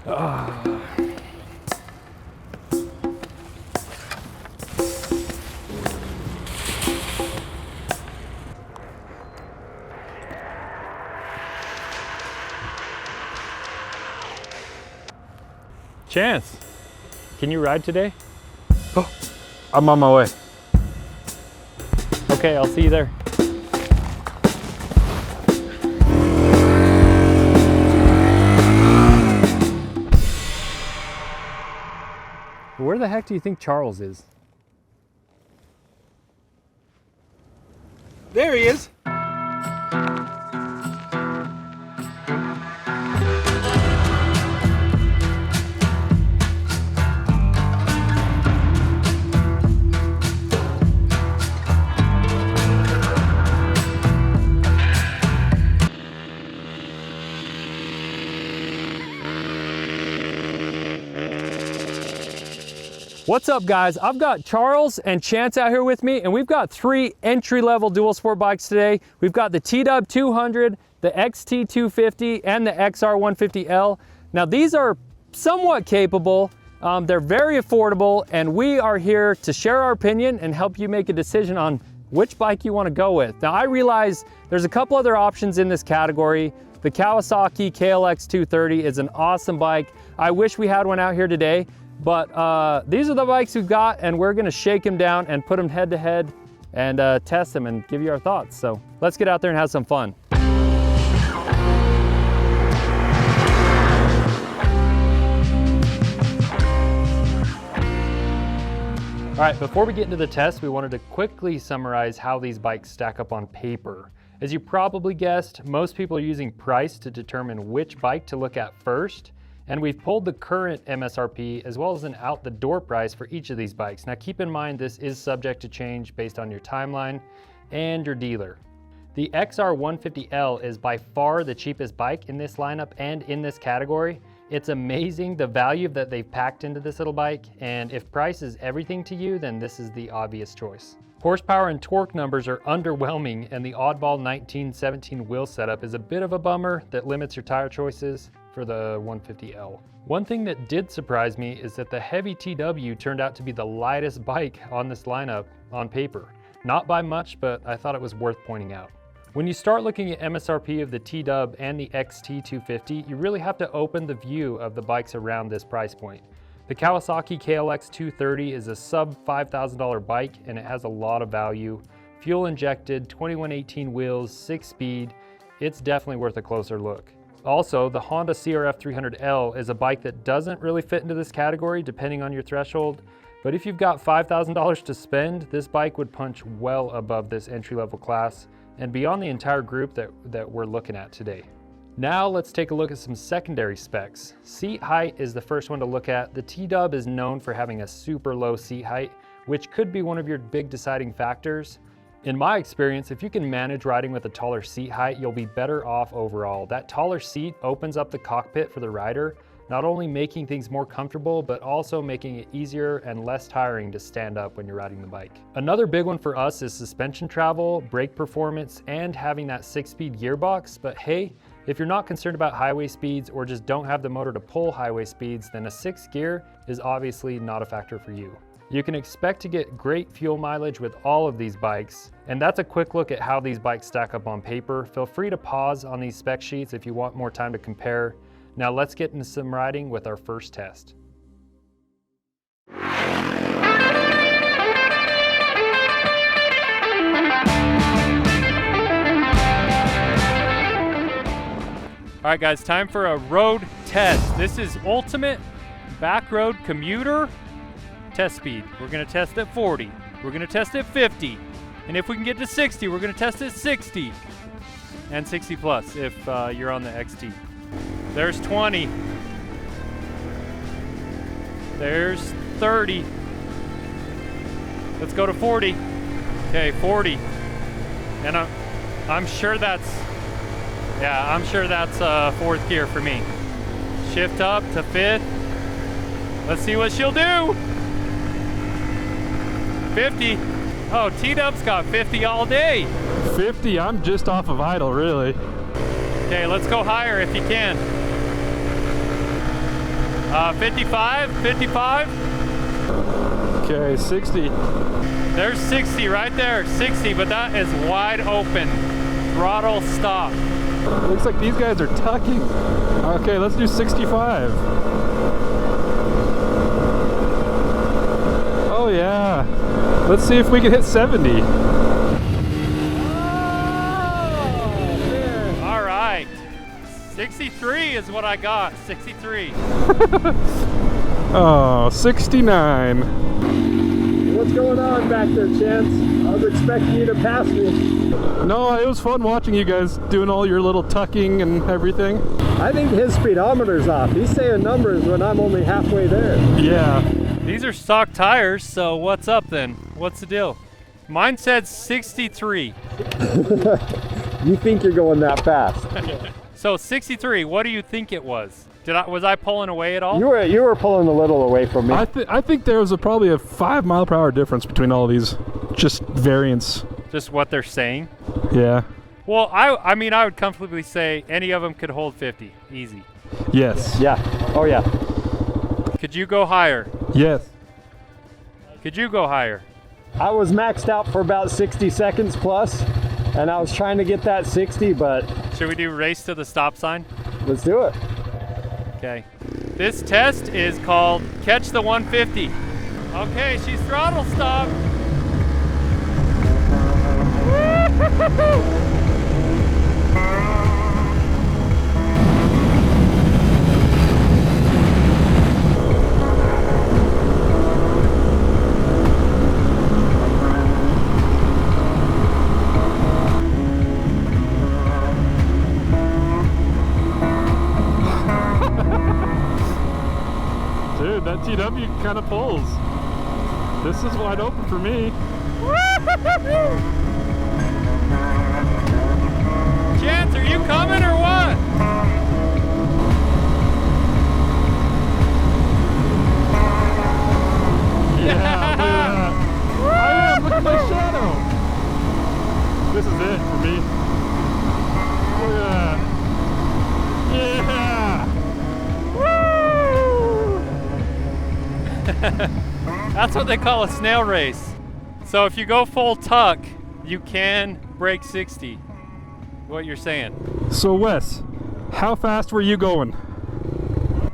Chance, can you ride today? Oh, I'm on my way. Okay, I'll see you there. Where the heck do you think Charles is? There he is. What's up, guys? I've got Charles and Chance out here with me, and we've got 3 entry-level dual sport bikes today. We've got the TW200, the XT250, and the XR150L. Now, these are somewhat capable. They're very affordable, and we are here to share our opinion and help you make a decision on which bike you want to go with. Now, I realize there's a couple other options in this category. The Kawasaki KLX230 is an awesome bike. I wish we had one out here today. But these are the bikes we've got, and we're gonna shake them down and put them head to head and test them and give you our thoughts. So let's get out there and have some fun. All right, before we get into the test, we wanted to quickly summarize how these bikes stack up on paper. As you probably guessed, most people are using price to determine which bike to look at first. And we've pulled the current MSRP as well as an out the door price for each of these bikes. Now keep in mind, this is subject to change based on your timeline and your dealer. The XR150L is by far the cheapest bike in this lineup and in this category. It's amazing the value that they've packed into this little bike, and if price is everything to you, then this is the obvious choice. Horsepower and torque numbers are underwhelming, and the oddball 1917 wheel setup is a bit of a bummer that limits your tire choices for the 150L. One thing that did surprise me is that the heavy TW turned out to be the lightest bike on this lineup on paper. Not by much, but I thought it was worth pointing out. When you start looking at MSRP of the TW and the XT250, you really have to open the view of the bikes around this price point. The Kawasaki KLX230 is a sub $5,000 bike, and it has a lot of value. Fuel injected, 2118 wheels, 6-speed. It's definitely worth a closer look. Also, the Honda CRF300L is a bike that doesn't really fit into this category depending on your threshold, but if you've got $5,000 to spend, this bike would punch well above this entry-level class and beyond the entire group that we're looking at today. Now let's take a look at some secondary specs. Seat height is the first one to look at. The TW is known for having a super low seat height, which could be one of your big deciding factors. In my experience, if you can manage riding with a taller seat height, you'll be better off overall. That taller seat opens up the cockpit for the rider, not only making things more comfortable, but also making it easier and less tiring to stand up when you're riding the bike. Another big one for us is suspension travel, brake performance, and having that 6-speed gearbox. But hey, if you're not concerned about highway speeds or just don't have the motor to pull highway speeds, then a 6th gear is obviously not a factor for you. You can expect to get great fuel mileage with all of these bikes, and that's a quick look at how these bikes stack up on paper. Feel free to pause on these spec sheets if you want more time to compare. Now let's get into some riding with our first test. All right guys, time for a road test. This is ultimate back road commuter test speed. We're gonna test at 40. We're gonna test at 50. And if we can get to 60, we're gonna test at 60. And 60 plus if you're on the XT. There's 20. There's 30. Let's go to 40. Okay, 40. And I'm sure that's, yeah, I'm sure that's 4th gear for me. Shift up to 5th. Let's see what she'll do. 50. Oh, T-Dub's got 50 all day. 50, I'm just off of idle, really. Okay, let's go higher if you can. 55, 55. Okay, 60. There's 60 right there, 60, but that is wide open. Throttle stop. Looks like these guys are tucking. Okay, let's do 65. Oh yeah. Let's see if we can hit 70. All right. 63 is what I got, 63. Oh, 69. What's going on back there, Chance? I was expecting you to pass me. No, it was fun watching you guys doing all your little tucking and everything. I think his speedometer's off. He's saying numbers when I'm only halfway there. Yeah. These are stock tires, so what's up then? What's the deal? Mine said 63. You think you're going that fast? So 63, what do you think it was? Was I pulling away at all? You were pulling a little away from me. I think there was probably a 5 mile/hour difference between all of these, just variance. Just what they're saying? Yeah. Well, I mean, I would comfortably say any of them could hold 50, easy. Yes. Yeah. Oh yeah. Could you go higher? Yes. Could you go higher? I was maxed out for about 60 seconds plus, and I was trying to get that 60, but Should we do race to the stop sign? let's do it. Okay. This test is called Catch the 150. Okay, she's throttle stopped. Dude, that TW kind of pulls. This is wide open for me. Chance, are you coming or what? Yeah, look at that. I am, look at my shadow. This is it for me. Look at that. Yeah. That's what they call a snail race. So if you go full tuck, you can break 60. What you're saying. So Wes, how fast were you going?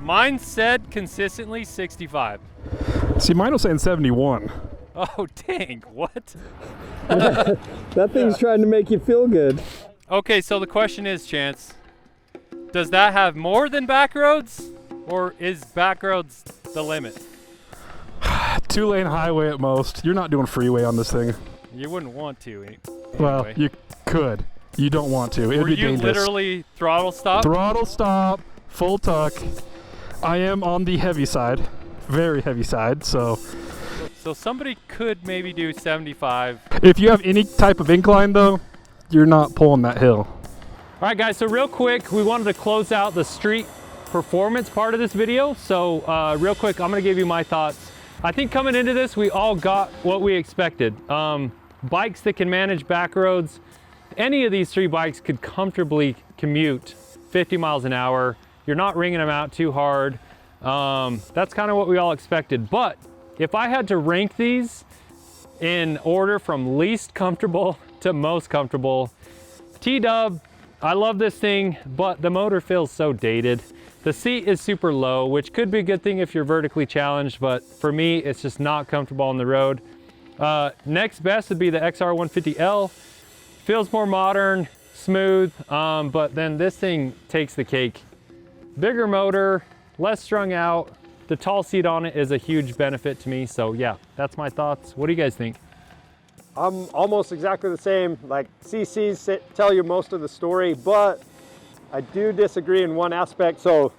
Mine said consistently 65. See, mine was saying 71. Oh, dang, what? That thing's trying to make you feel good. Okay, so the question is, Chance, does that have more than back roads, or is back roads the limit? 2-lane highway at most. You're not doing freeway on this thing. You wouldn't want to. Anyway. Well, you could. You don't want to. It would Were be you dangerous. literally throttle stop? Throttle stop, full tuck. I am on the heavy side, very heavy side, so So somebody could maybe do 75. if you have any type of incline though, you're not pulling that hill. All right, guys, so real quick, we wanted to close out the street performance part of this video. So real quick, I'm gonna give you my thoughts. I think coming into this, we all got what we expected. Bikes that can manage back roads. Any of these three bikes could comfortably commute 50 miles an hour. You're not ringing them out too hard. That's kind of what we all expected. But if I had to rank these in order from least comfortable to most comfortable, T-Dub, I love this thing, but the motor feels so dated. The seat is super low, which could be a good thing if you're vertically challenged, but for me, it's just not comfortable on the road. Next best would be the XR150L. Feels more modern, smooth, but then this thing takes the cake. Bigger motor, less strung out. The tall seat on it is a huge benefit to me. So yeah, that's my thoughts. What do you guys think? I'm almost exactly the same. Like CCs tell you most of the story, but I do disagree in one aspect. So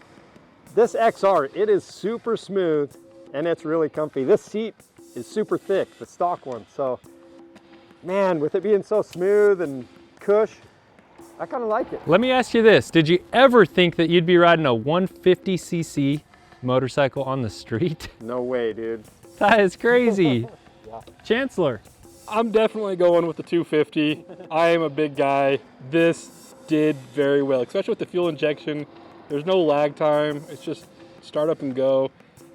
this XR, it is super smooth and it's really comfy. This seat is super thick, the stock one. So man, with it being so smooth and cush, I kind of like it. Let me ask you this. Did you ever think that you'd be riding a 150cc motorcycle on the street? No way, dude. That is crazy. Yeah. Chancellor. I'm definitely going with the 250. I am a big guy. This did very well, especially with the fuel injection. There's no lag time. It's just, start up and go,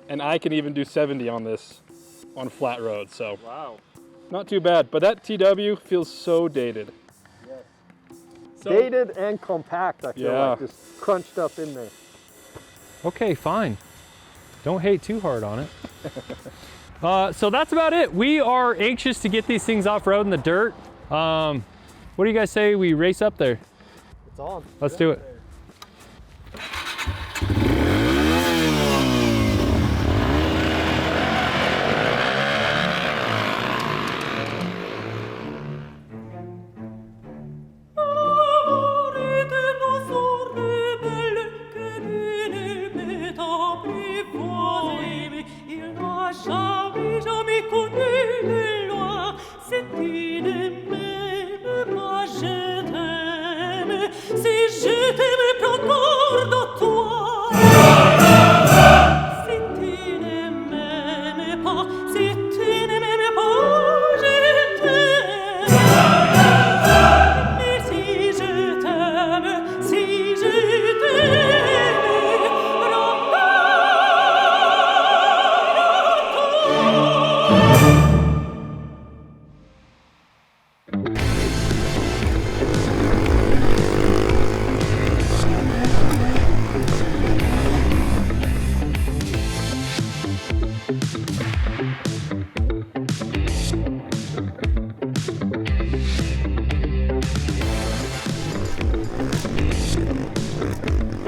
and I can even do 70 on this on flat road, so. Wow. Not too bad, but that TW feels so dated. Yes. So, Dated and compact, I feel like, just crunched up in there. okay, fine. Don't hate too hard on it. So that's about it. We are anxious to get these things off-road in the dirt. What do you guys say we race up there? It's on. Let's do it.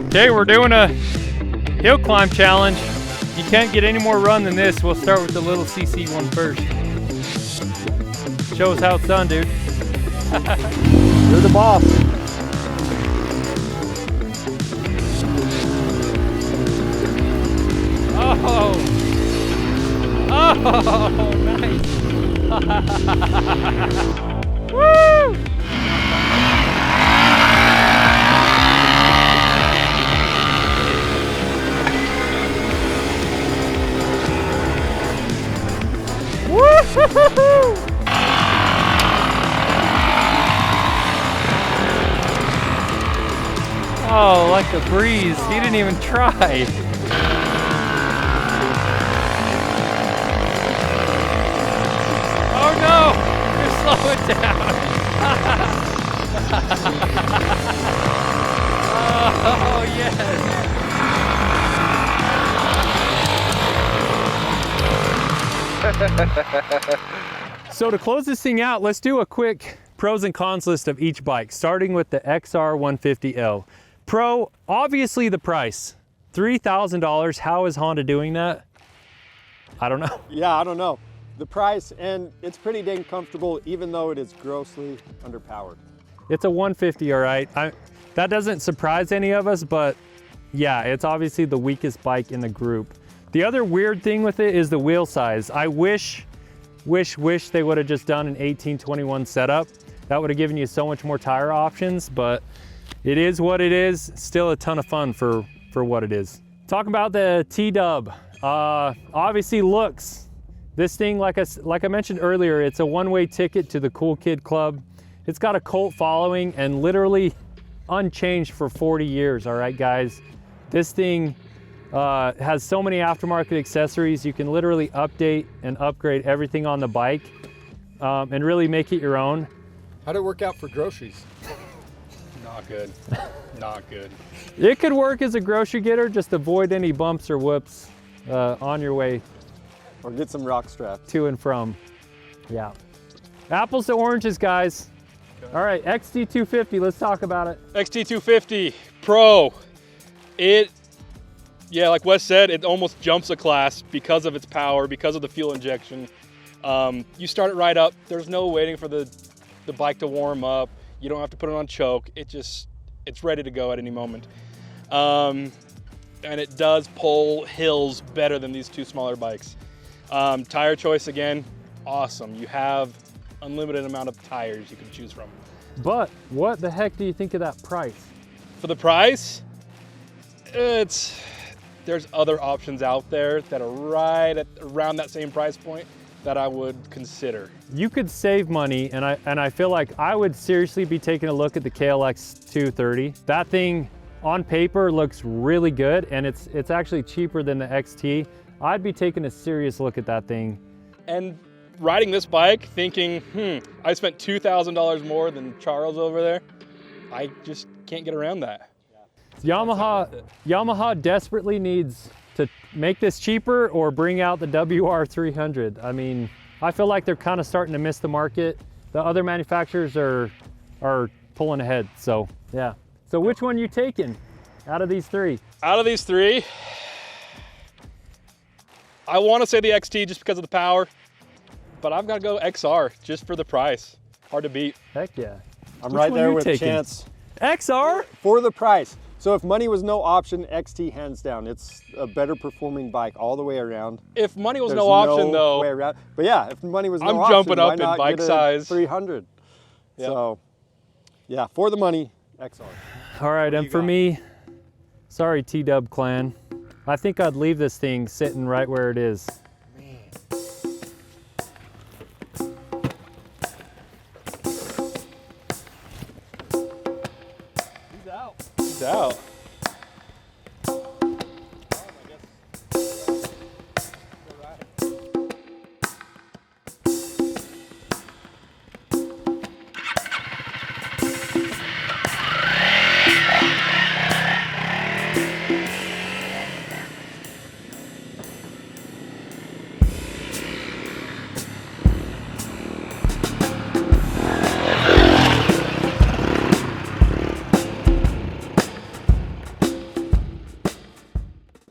Okay, we're doing a hill climb challenge. You can't get any more run than this. We'll start with the little CC one first. Show us how it's done, dude. You're the boss. Oh! Oh, nice! Woo! Oh, like a breeze. He didn't even try. Oh no! You're slowing down. Oh yes. So to close this thing out, let's do a quick pros and cons list of each bike, starting with the XR150L. Pro, obviously the price, $3,000. How is Honda doing that? I don't know. Yeah, I don't know. The price, and it's pretty dang comfortable, even though it is grossly underpowered. It's a 150, all right. That doesn't surprise any of us, but yeah, it's obviously the weakest bike in the group. The other weird thing with it is the wheel size. I wish they would have just done an 1821 setup. That would have given you so much more tire options, but it is what it is. Still a ton of fun for what it is. Talking about the T-Dub, obviously looks. This thing, like I mentioned earlier, it's a one-way ticket to the Cool Kid Club. It's got a cult following and literally unchanged for 40 years, all right, guys? This thing has so many aftermarket accessories. You can literally update and upgrade everything on the bike and really make it your own. How'd it work out for groceries? Not good. Not good. It could work as a grocery getter, just avoid any bumps or whoops on your way Or get some rock straps. to and from. Yeah. Apples to oranges, guys. All right, XT250, let's talk about it. XT250 Pro. Yeah, like Wes said, it almost jumps a class because of its power, because of the fuel injection. You start it right up. There's no waiting for the bike to warm up. You don't have to put it on choke. It's ready to go at any moment. And it does pull hills better than these two smaller bikes. Tire choice, again, awesome. You have unlimited amount of tires you can choose from. But what the heck do you think of that price? For the price, there's other options out there that are right at around that same price point that I would consider. You could save money, and I feel like I would seriously be taking a look at the KLX 230. That thing on paper looks really good, and it's actually cheaper than the XT. I'd be taking a serious look at that thing. And riding this bike thinking, I spent $2,000 more than Charles over there. I just can't get around that. Yamaha desperately needs to make this cheaper or bring out the WR300. I mean, I feel like they're kind of starting to miss the market. The other manufacturers are pulling ahead, so yeah. So which one you taking out of these three? Out of these three, I want to say the XT just because of the power, but I've got to go XR just for the price. Hard to beat. Heck yeah. I'm Which right one there you with taking? Chance. XR? For the price. So if money was no option, XT hands down. It's a better performing bike all the way around. If money was There's no option way though, around. But yeah, if money was no I'm option, jumping up why in not bike get a size. 300. Yep. So yeah, for the money, XR. All right, and for me, sorry T-Dub clan, I think I'd leave this thing sitting right where it is. He's out.